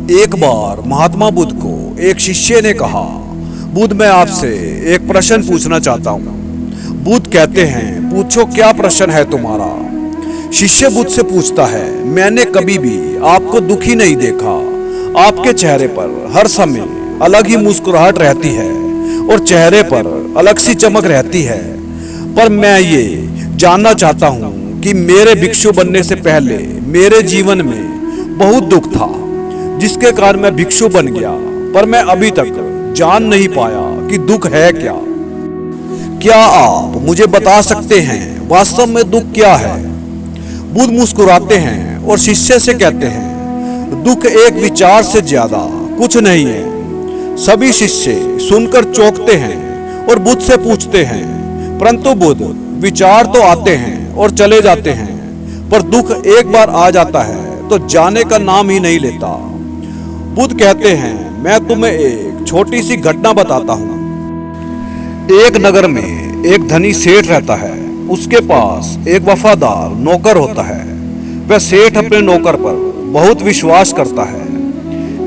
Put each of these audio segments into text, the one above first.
एक बार महात्मा बुद्ध को एक शिष्य ने कहा, बुद्ध मैं आपसे एक प्रश्न पूछना चाहता हूँ। बुद्ध कहते हैं, पूछो क्या प्रश्न है तुम्हारा। शिष्य बुद्ध से पूछता है, मैंने कभी भी आपको दुखी नहीं देखा। आपके चेहरे पर हर समय अलग ही मुस्कुराहट रहती है और चेहरे पर अलग सी चमक रहती है। पर मैं ये जानना चाहता हूँ कि मेरे भिक्षु बनने से पहले मेरे जीवन में बहुत दुख था, जिसके कारण मैं भिक्षु बन गया। पर मैं अभी तक जान नहीं पाया कि दुख है क्या। क्या आप मुझे बता सकते हैं वास्तव में दुख क्या है? बुद्ध मुस्कुराते हैं और शिष्य से कहते हैं, दुख एक विचार से ज्यादा कुछ नहीं है। सभी शिष्य सुनकर चौंकते हैं और बुद्ध से पूछते हैं, परंतु बुद्ध विचार तो आते हैं और चले जाते हैं, पर दुख एक बार आ जाता है तो जाने का नाम ही नहीं लेता। बुद्ध कहते हैं, मैं तुम्हें एक छोटी सी घटना बताता हूँ। एक नगर में एक धनी सेठ रहता है। उसके पास एक वफादार नौकर होता है। वह सेठ अपने नौकर पर बहुत विश्वास करता है।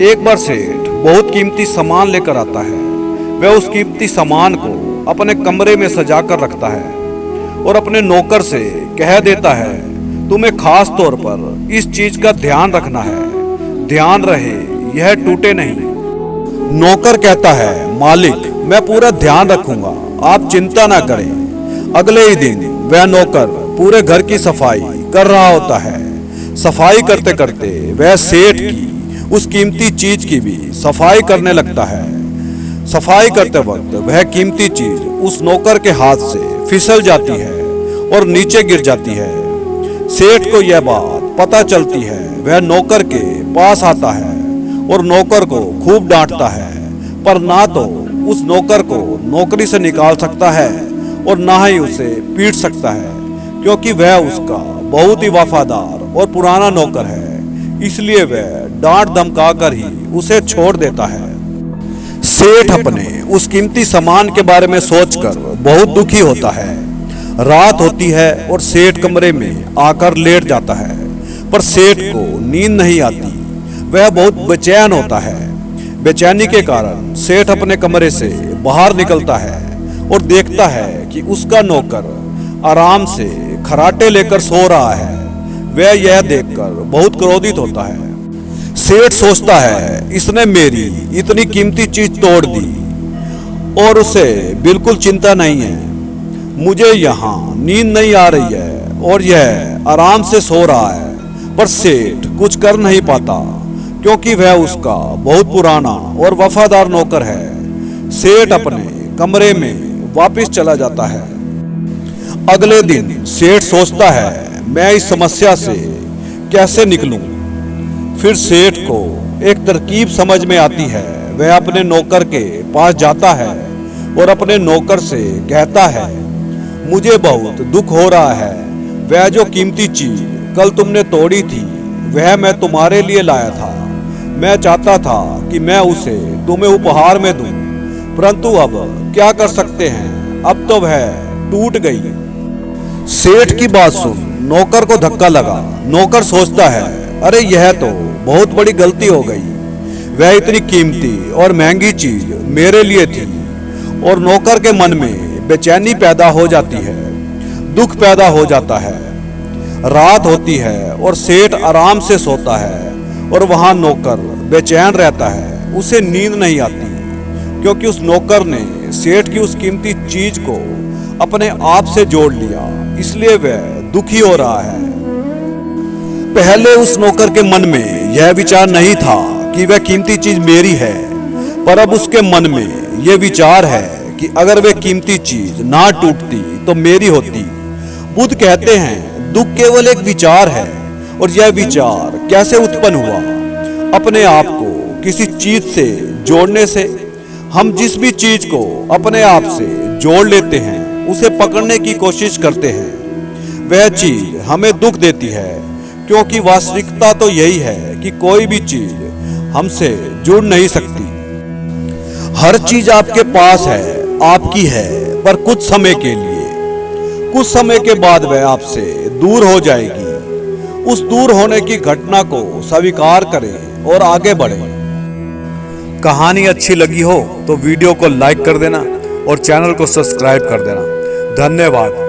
एक बार सेठ बहुत कीमती सामान लेकर आता है। वह उस कीमती सामान को अपने कमरे में सजा कर रखता है और अपने नौकर से कह देता है, तुम्हें खास तौर पर इस चीज का ध्यान रखना है। ध्यान रहे यह टूटे नहीं। नौकर कहता है, मालिक मैं पूरा ध्यान रखूंगा, आप चिंता ना करें। अगले ही दिन वह नौकर पूरे घर की सफाई कर रहा होता है। सफाई करते करते वह सेठ की उस कीमती चीज की भी सफाई करने लगता है। सफाई करते वक्त वह कीमती चीज उस नौकर के हाथ से फिसल जाती है और नीचे गिर जाती है। सेठ को यह बात पता चलती है। वह नौकर के पास आता है और नौकर को खूब डांटता है, पर ना तो उस नौकर को नौकरी से निकाल सकता है और ना ही उसे पीट सकता है, क्योंकि वह उसका बहुत ही वफादार और पुराना नौकर है। इसलिए वह डांट धमका कर ही उसे छोड़ देता है। सेठ अपने उस कीमती सामान के बारे में सोचकर बहुत दुखी होता है। रात होती है और सेठ कमरे में आकर लेट जाता है, पर सेठ को नींद नहीं आती। वह बहुत बेचैन होता है। बेचैनी के कारण सेठ अपने कमरे से बाहर निकलता है और देखता है कि उसका नौकर आराम से खराटे लेकर सो रहा है। वह यह देखकर बहुत क्रोधित होता है। सेठ सोचता है, इसने मेरी इतनी कीमती चीज तोड़ दी और उसे बिल्कुल चिंता नहीं है। मुझे यहाँ नींद नहीं आ रही है और यह आराम से सो रहा है, पर सेठ कुछ कर नहीं पाता, क्योंकि वह उसका बहुत पुराना और वफादार नौकर है। सेठ अपने कमरे में वापस चला जाता है। अगले दिन सेठ सोचता है, मैं इस समस्या से कैसे निकलूं। फिर सेठ को एक तरकीब समझ में आती है। वह अपने नौकर के पास जाता है और अपने नौकर से कहता है, मुझे बहुत दुख हो रहा है। वह जो कीमती चीज कल तुमने तोड़ी थी, वह मैं तुम्हारे लिए लाया था। मैं चाहता था कि मैं उसे तुम्हें उपहार में दूं, परंतु अब क्या कर सकते हैं, अब तो वह टूट गई। सेठ की बात सुन नौकर को धक्का लगा। नौकर सोचता है, अरे यह तो बहुत बड़ी गलती हो गई। वह इतनी कीमती और महंगी चीज मेरे लिए थी। और नौकर के मन में बेचैनी पैदा हो जाती है, दुख पैदा हो जाता है। रात होती है और सेठ आराम से सोता है और वहां नौकर बेचैन रहता है। उसे नींद नहीं आती, क्योंकि उस नौकर ने सेठ की उस कीमती चीज को अपने आप से जोड़ लिया। इसलिए वह दुखी हो रहा है। पहले उस नौकर के मन में यह विचार नहीं था कि वह कीमती चीज मेरी है, पर अब उसके मन में यह विचार है कि अगर वह कीमती चीज ना टूटती तो मेरी होती। बुद्ध कहते हैं, दुख केवल एक विचार है। और यह विचार कैसे उत्पन्न हुआ? अपने आप को किसी चीज से जोड़ने से। हम जिस भी चीज को अपने आप से जोड़ लेते हैं, उसे पकड़ने की कोशिश करते हैं, वह चीज हमें दुख देती है, क्योंकि वास्तविकता तो यही है कि कोई भी चीज हमसे जुड़ नहीं सकती। हर चीज आपके पास है, आपकी है, पर कुछ समय के लिए। कुछ समय के बाद वह आपसे दूर हो जाएगी। उस दूर होने की घटना को स्वीकार करें और आगे बढ़ें। कहानी अच्छी लगी हो तो वीडियो को लाइक कर देना और चैनल को सब्सक्राइब कर देना। धन्यवाद।